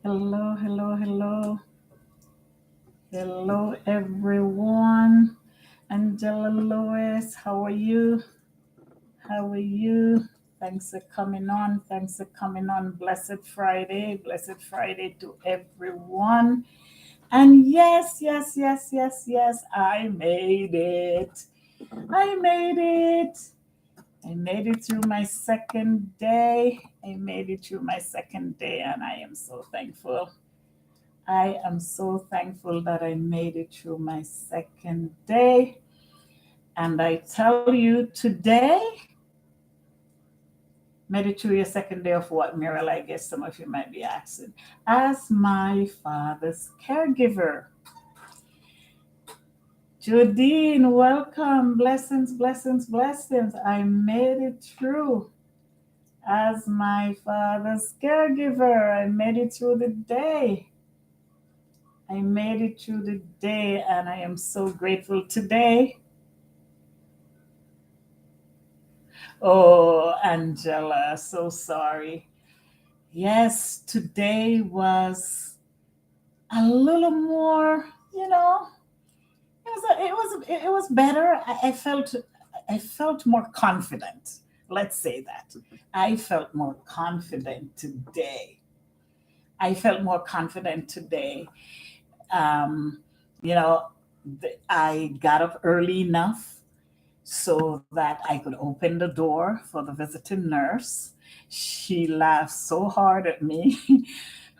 Hello, hello, hello. Hello, everyone. Angela Lewis, how are you? How are you? Thanks for coming on. Thanks for coming on. Blessed Friday. Blessed Friday to everyone. And yes, yes, yes, yes, yes, I made it. I made it. I made it through my second day. I made it through my second day, and I am so thankful. I am so thankful that I made it through my second day. And I tell you today, made it through your second day of what, Muriel? I guess some of you might be asking. As my father's caregiver. Jodine, welcome. Blessings, blessings, blessings. I made it through as my father's caregiver. I made it through the day. I made it through the day, and I am so grateful today. Oh, Angela, so sorry. Yes, today was a little more, it was better. I felt more confident. Let's say that. I felt more confident today. I felt more confident today. Um, you know, I got up early enough so that I could open the door for the visiting nurse. She laughed so hard at me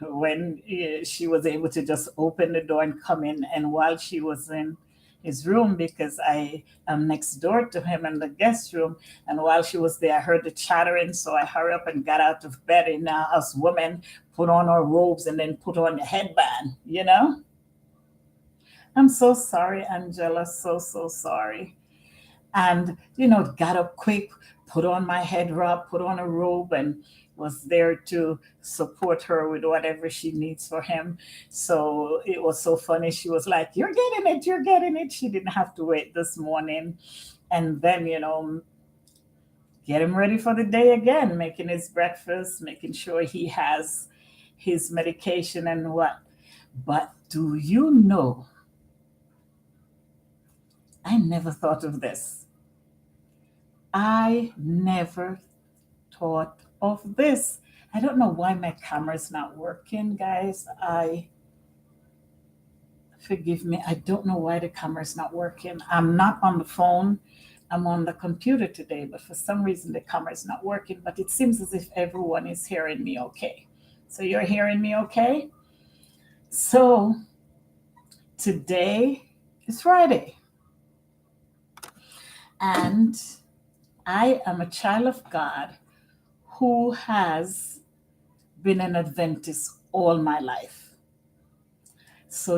when she was able to just open the door and come in. And while she was in his room, because I am next door to him in the guest room, and while she was there, I heard the chattering. So I hurried up and got out of bed. And now, us women put on our robes and then put on the headband. I'm so sorry, Angela. So, so sorry. And got up quick, put on my head wrap, put on a robe, and was there to support her with whatever she needs for him. So it was so funny. She was like, "You're getting it, you're getting it." She didn't have to wait this morning. And then get him ready for the day again, making his breakfast, making sure he has his medication and what. But do you know, I never thought of this. I never thought of this. I don't know why my camera's not working, guys. I Forgive me. I don't know why the camera's not working. I'm not on the phone. I'm on the computer today, but for some reason the camera's not working. But it seems as if everyone is hearing me okay. So you're hearing me okay? So today is Friday, and I am a child of God who has been an Adventist all my life. So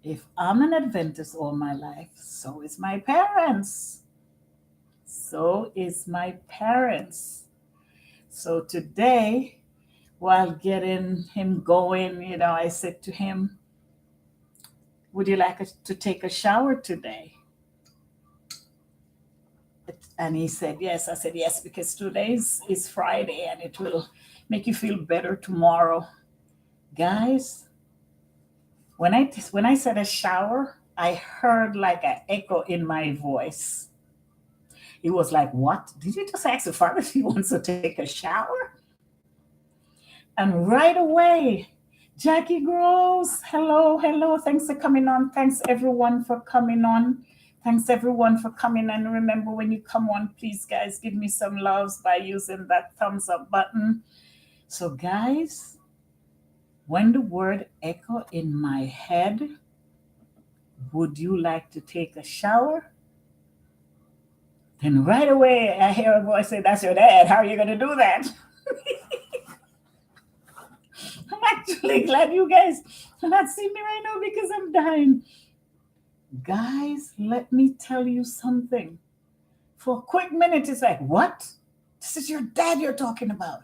if I'm an Adventist all my life, so is my parents. So is my parents. So today, while getting him going, I said to him, "Would you like to take a shower today?" And he said, "Yes." I said, "Yes, because today is Friday and it will make you feel better tomorrow." Guys, when I said a shower, I heard like an echo in my voice. It was like, "What? Did you just ask the father if he wants to take a shower?" And right away, Jackie Groves, hello, hello. Thanks for coming on. Thanks everyone for coming on. Thanks everyone for coming. And remember, when you come on, please, guys, give me some loves by using that thumbs up button. So, guys, when the word echo in my head, "Would you like to take a shower?" Then right away I hear a voice say, "That's your dad. How are you going to do that?" I'm actually glad you guys are not seeing me right now because I'm dying. Guys, let me tell you something. For a quick minute, it's like, "What? This is your dad you're talking about."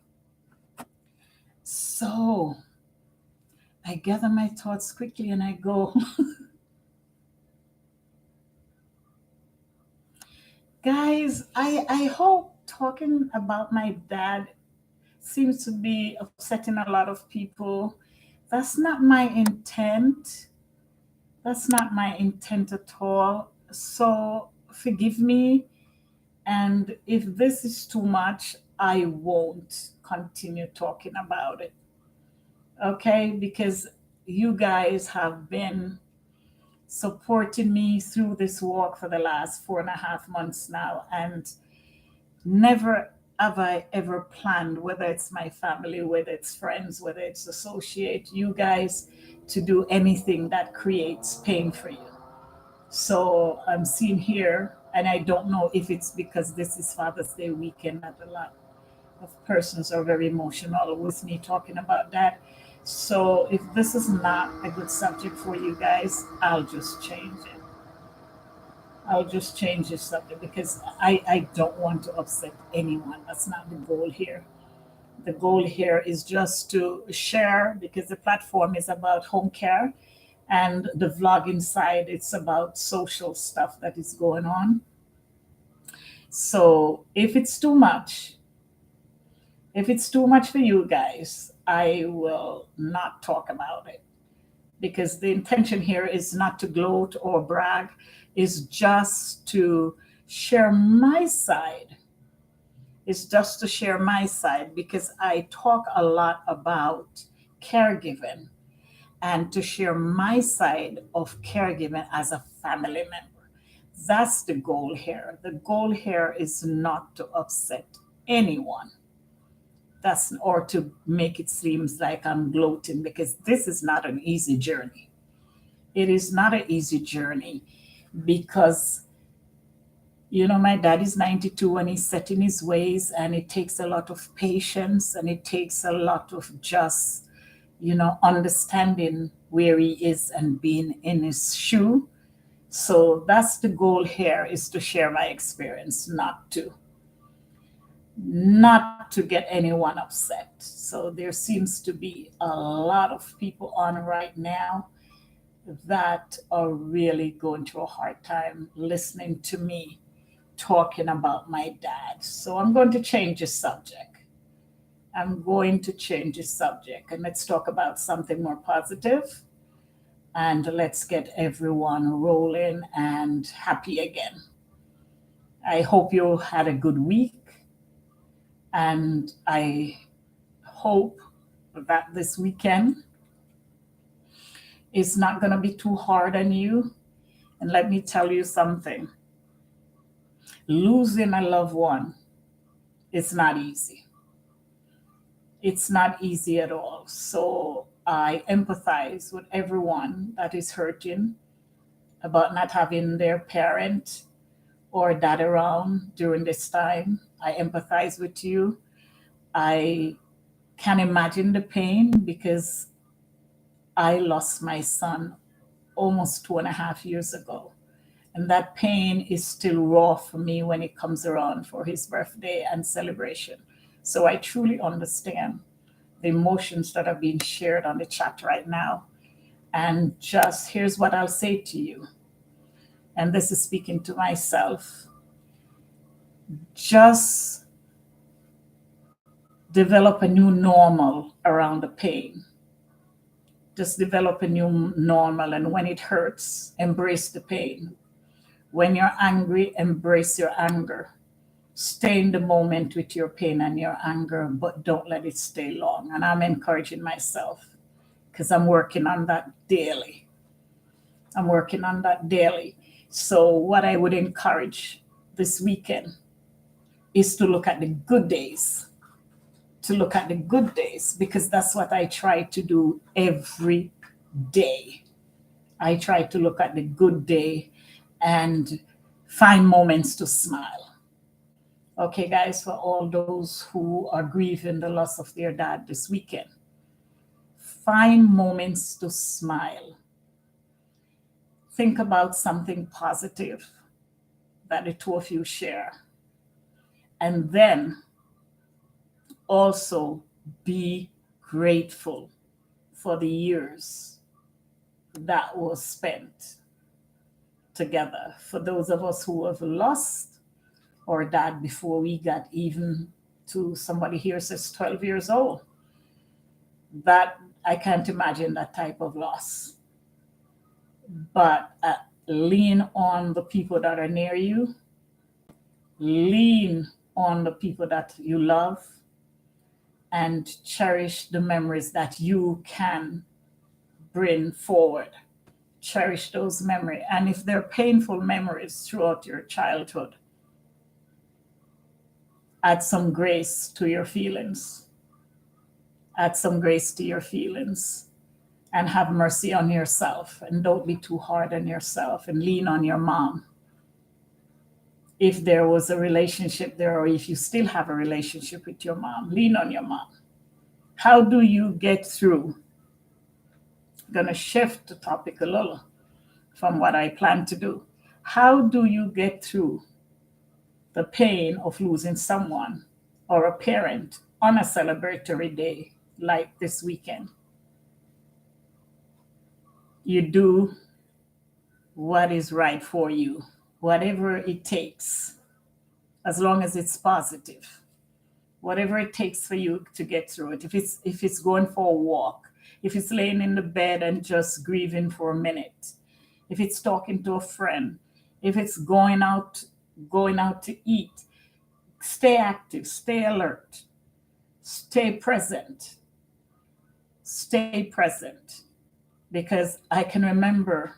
So I gather my thoughts quickly and I go, guys, I hope talking about my dad seems to be upsetting a lot of people. That's not my intent. That's not my intent at all. So forgive me. And if this is too much, I won't continue talking about it. Okay? Because you guys have been supporting me through this walk for the last 4.5 months now. And never have I ever planned, whether it's my family, whether it's friends, whether it's associate, you guys, to do anything that creates pain for you. So I'm seeing here, and I don't know if it's because this is Father's Day weekend that a lot of persons are very emotional with me talking about that. So if this is not a good subject for you guys, I'll just change it. I'll just change the subject because I don't want to upset anyone. That's not the goal here. The goal here is just to share because the platform is about home care and the vlogging side, it's about social stuff that is going on. So if it's too much for you guys, I will not talk about it because the intention here is not to gloat or brag, is just to share my side. It's just to share my side because I talk a lot about caregiving and to share my side of caregiving as a family member. That's the goal here. The goal here is not to upset anyone. That's or to make it seem like I'm gloating because this is not an easy journey. It is not an easy journey because my dad is 92 and he's set in his ways, and it takes a lot of patience and it takes a lot of just, understanding where he is and being in his shoe. So that's the goal here, is to share my experience, not to get anyone upset. So there seems to be a lot of people on right now that are really going through a hard time listening to me talking about my dad. So I'm going to change the subject. I'm going to change the subject and let's talk about something more positive and let's get everyone rolling and happy again. I hope you had a good week and I hope that this weekend is not going to be too hard on you. And let me tell you something, losing a loved one is not easy. It's not easy at all. So I empathize with everyone that is hurting about not having their parent or dad around during this time. I empathize with you. I can imagine the pain because I lost my son almost 2.5 years ago. And that pain is still raw for me when it comes around for his birthday and celebration. So I truly understand the emotions that are being shared on the chat right now. And just here's what I'll say to you. And this is speaking to myself. Just develop a new normal around the pain. Just develop a new normal. And when it hurts, embrace the pain. When you're angry, embrace your anger. Stay in the moment with your pain and your anger, but don't let it stay long. And I'm encouraging myself because I'm working on that daily. I'm working on that daily. So, what I would encourage this weekend is to look at the good days, because that's what I try to do every day. I try to look at the good day and find moments to smile. Okay, guys, for all those who are grieving the loss of their dad this weekend, find moments to smile. Think about something positive that the two of you share. And then also be grateful for the years that was spent together. For those of us who have lost our dad before we got even to somebody here says 12 years old. That I can't imagine that type of loss. But lean on the people that are near you, lean on the people that you love, and cherish the memories that you can bring forward. Cherish those memories. And if they're painful memories throughout your childhood, add some grace to your feelings. Add some grace to your feelings and have mercy on yourself. And don't be too hard on yourself, and lean on your mom. If there was a relationship there, or if you still have a relationship with your mom, lean on your mom. How do you get through? I'm going to shift the topic a little from what I plan to do. How do you get through the pain of losing someone or a parent on a celebratory day like this weekend? You do what is right for you, whatever it takes, as long as it's positive. Whatever it takes for you to get through it. If it's going for a walk, if it's laying in the bed and just grieving for a minute, if it's talking to a friend, if it's going out to eat, stay active, stay alert, stay present. Stay present. Because I can remember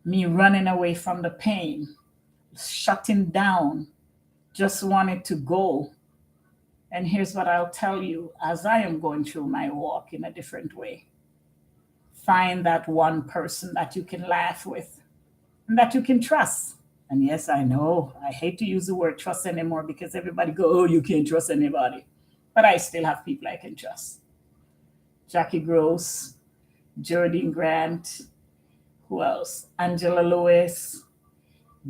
me running away from the pain, shutting down, just wanted to go. And here's what I'll tell you as I am going through my walk in a different way. Find that one person that you can laugh with and that you can trust. And yes, I know, I hate to use the word trust anymore because everybody go, oh, you can't trust anybody. But I still have people I can trust. Jackie Gross, Geraldine Grant, who else? Angela Lewis.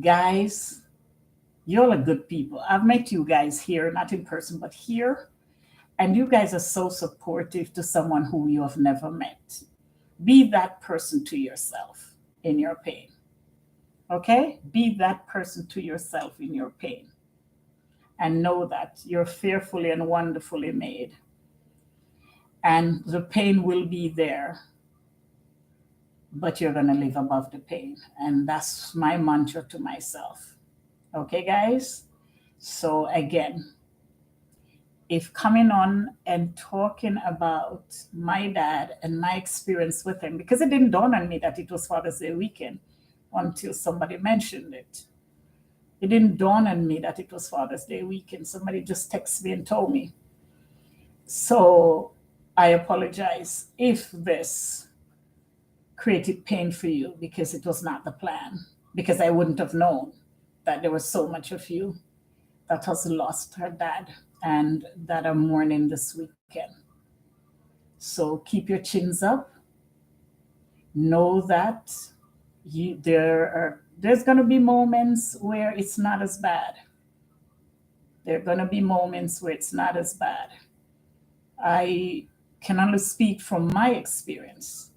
Guys, you're a good people. I've met you guys here, not in person, but here. And you guys are so supportive to someone who you have never met. Be that person to yourself in your pain. Okay? Be that person to yourself in your pain. And know that you're fearfully and wonderfully made. And the pain will be there, but you're going to live above the pain. And that's my mantra to myself. Okay, guys? So again, if coming on and talking about my dad and my experience with him, because it didn't dawn on me that it was Father's Day weekend until somebody mentioned it. It didn't dawn on me that it was Father's Day weekend. Somebody just texted me and told me. So I apologize if this created pain for you, because it was not the plan, because I wouldn't have known that there was so much of you that has lost her dad and that are mourning this weekend. So keep your chins up. Know that there's going to be moments where it's not as bad. There are going to be moments where it's not as bad. I can only speak from my experience.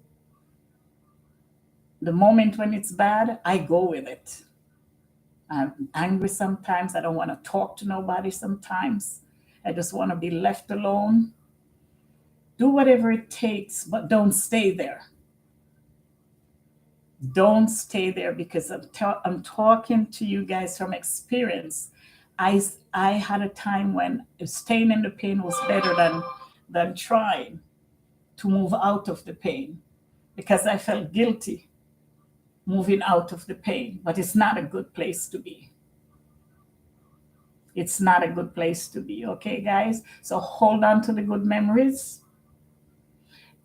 The moment when it's bad, I go with it. I'm angry sometimes. I don't want to talk to nobody sometimes. I just want to be left alone. Do whatever it takes, but don't stay there. Don't stay there, because I'm talking to you guys from experience. I had a time when staying in the pain was better than trying to move out of the pain, because I felt guilty moving out of the pain. But it's not a good place to be. It's not a good place to be. Okay, guys? So hold on to the good memories.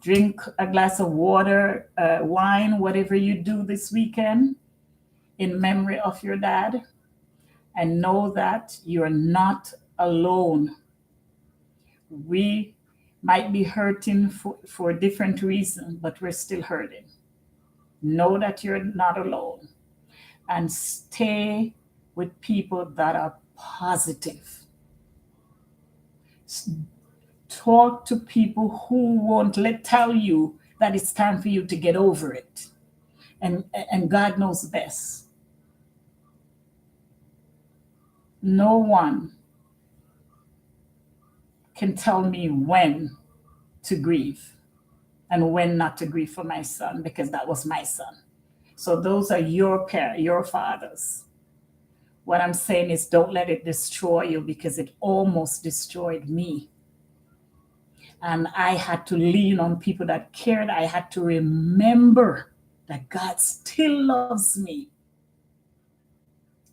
Drink a glass of water, wine, whatever you do this weekend in memory of your dad. And know that you're not alone. We might be hurting for different reasons, but we're still hurting. Know that you're not alone. And stay with people that are positive. Talk to people who won't tell you that it's time for you to get over it. And God knows best. No one can tell me when to grieve and when not to grieve for my son, because that was my son. So those are your fathers. What I'm saying is, don't let it destroy you, because it almost destroyed me. And I had to lean on people that cared. I had to remember that God still loves me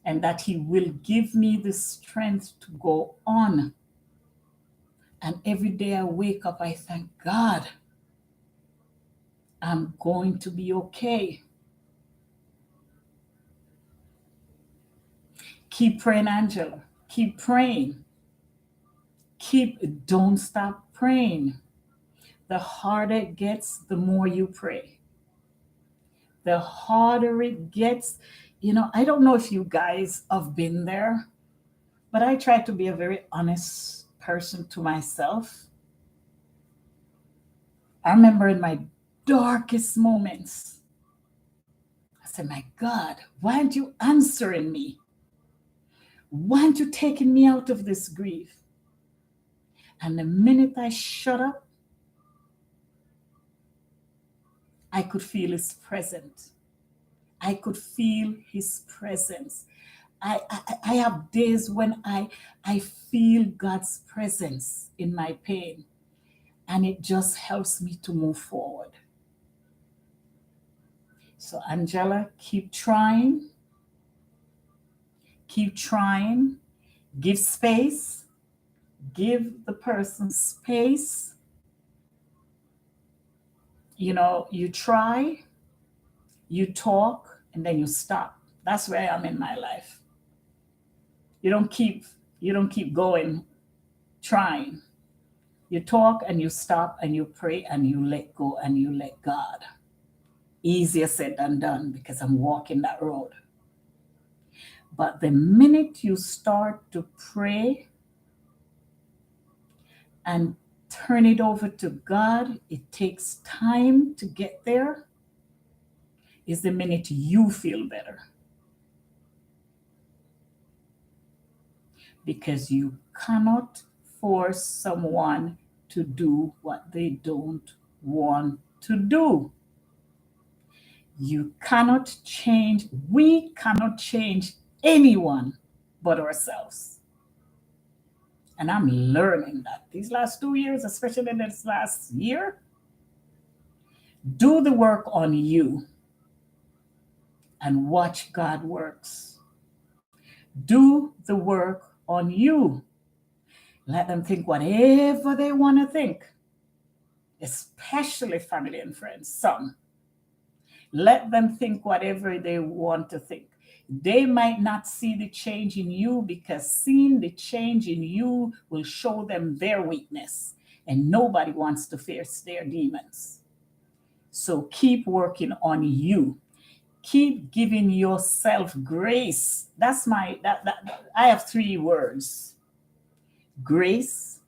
and that He will give me the strength to go on. And every day I wake up, I thank God I'm going to be okay. Keep praying, Angela. Keep praying. Don't stop praying. The harder it gets, the more you pray. The harder it gets. I don't know if you guys have been there, but I try to be a very honest person to myself. I remember in my darkest moments, I said, my God, why aren't you answering me? Why aren't you taking me out of this grief? And the minute I shut up, I could feel His presence. I could feel His presence. I have days when I feel God's presence in my pain, and it just helps me to move forward. So, Angela, keep trying. Keep trying. Give space. Give the person space. You try, you talk, and then you stop. That's where I am in my life. You don't keep going, trying. You talk and you stop and you pray and you let go and you let God. Easier said than done, because I'm walking that road. But the minute you start to pray and turn it over to God, it takes time to get there, is the minute you feel better. Because you cannot force someone to do what they don't want to do. We cannot change anyone but ourselves. And I'm learning that these last 2 years, especially this last year. Do the work on you and watch God works. Do the work on you. Let them think whatever they want to think, especially family and friends. Some. Let them think whatever they want to think. They might not see the change in you, because seeing the change in you will show them their weakness. And nobody wants to face their demons. So keep working on you. Keep giving yourself grace. I have 3 words: grace,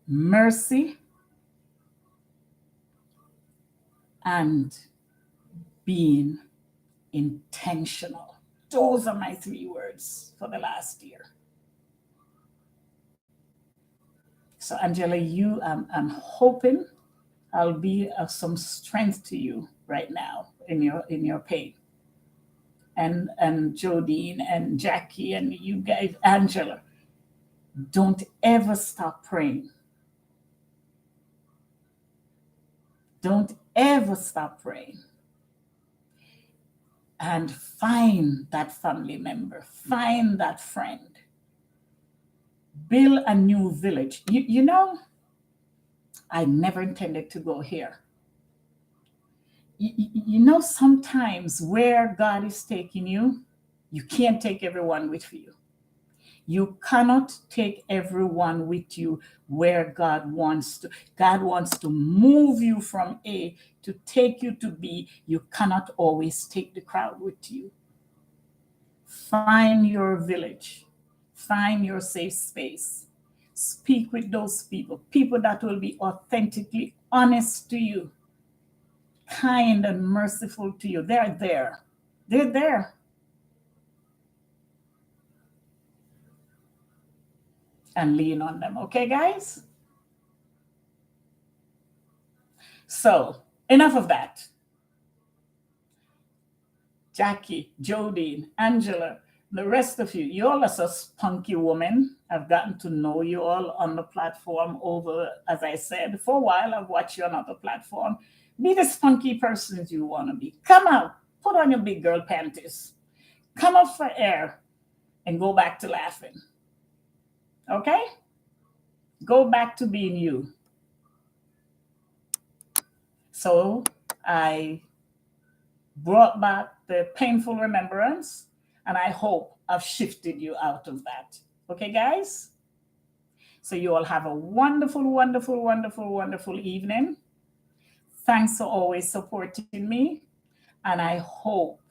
mercy, and being intentional. Those are my 3 words for the last year. So, Angela, I'm hoping I'll be of some strength to you right now in your pain. And Jodine and Jackie and you guys, Angela, don't ever stop praying. Don't ever stop praying. And find that family member, find that friend. Build a new village. I never intended to go here. Sometimes where God is taking you, you can't take everyone with you. You cannot take everyone with you where God wants to. God wants to move you from A to take you to B. You cannot always take the crowd with you. Find your village. Find your safe space. Speak with those people that will be authentically honest to you, kind and merciful to you. They're there. They're there. and lean on them. Okay, guys? So, enough of that. Jackie, Jodine, Angela, the rest of you, you all are so spunky women. I've gotten to know you all on the platform over, as I said, for a while. I've watched you on other platform. Be the spunky persons you want to be. Come out, put on your big girl panties, come up for air, and go back to laughing. Okay? Go back to being you. So I brought back the painful remembrance, and I hope I've shifted you out of that. Okay, guys? So you all have a wonderful, wonderful, wonderful, wonderful evening. Thanks for always supporting me. And I hope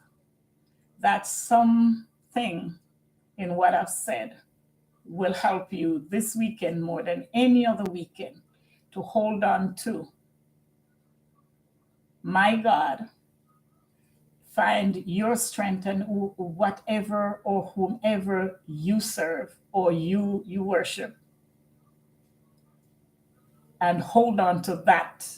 that something in what I've said will help you this weekend more than any other weekend to hold on to. My God, find your strength and whatever or whomever you serve or you worship, and hold on to that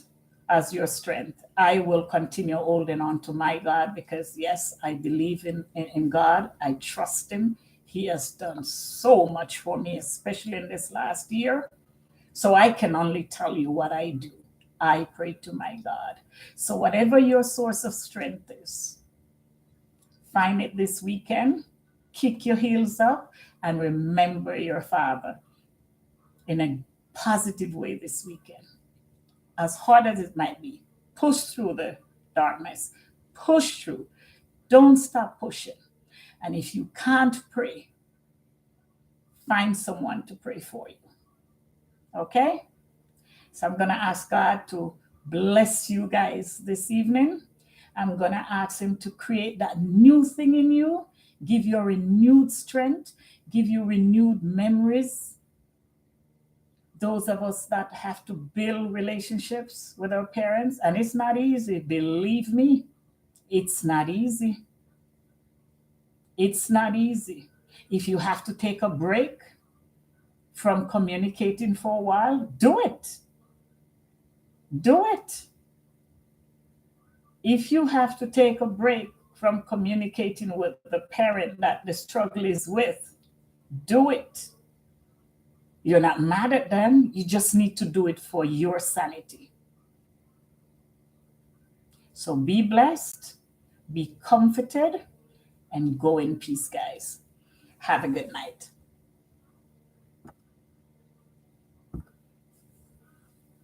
as your strength. I will continue holding on to my God because, yes, I believe in God. I trust Him. He has done so much for me, especially in this last year. So I can only tell you what I do. I pray to my God. So, whatever your source of strength is, find it this weekend, kick your heels up, and remember your Father in a positive way this weekend. As hard as it might be, push through the darkness, push through. Don't stop pushing. And if you can't pray, find someone to pray for you. Okay? So I'm going to ask God to bless you guys this evening. I'm going to ask Him to create that new thing in you, give you renewed strength, give you renewed memories. Those of us that have to build relationships with our parents, and it's not easy, believe me, it's not easy. It's not easy. If you have to take a break from communicating for a while, do it. Do it. If you have to take a break from communicating with the parent that the struggle is with, do it. You're not mad at them. You just need to do it for your sanity. So be blessed, be comforted, and go in peace, guys. Have a good night.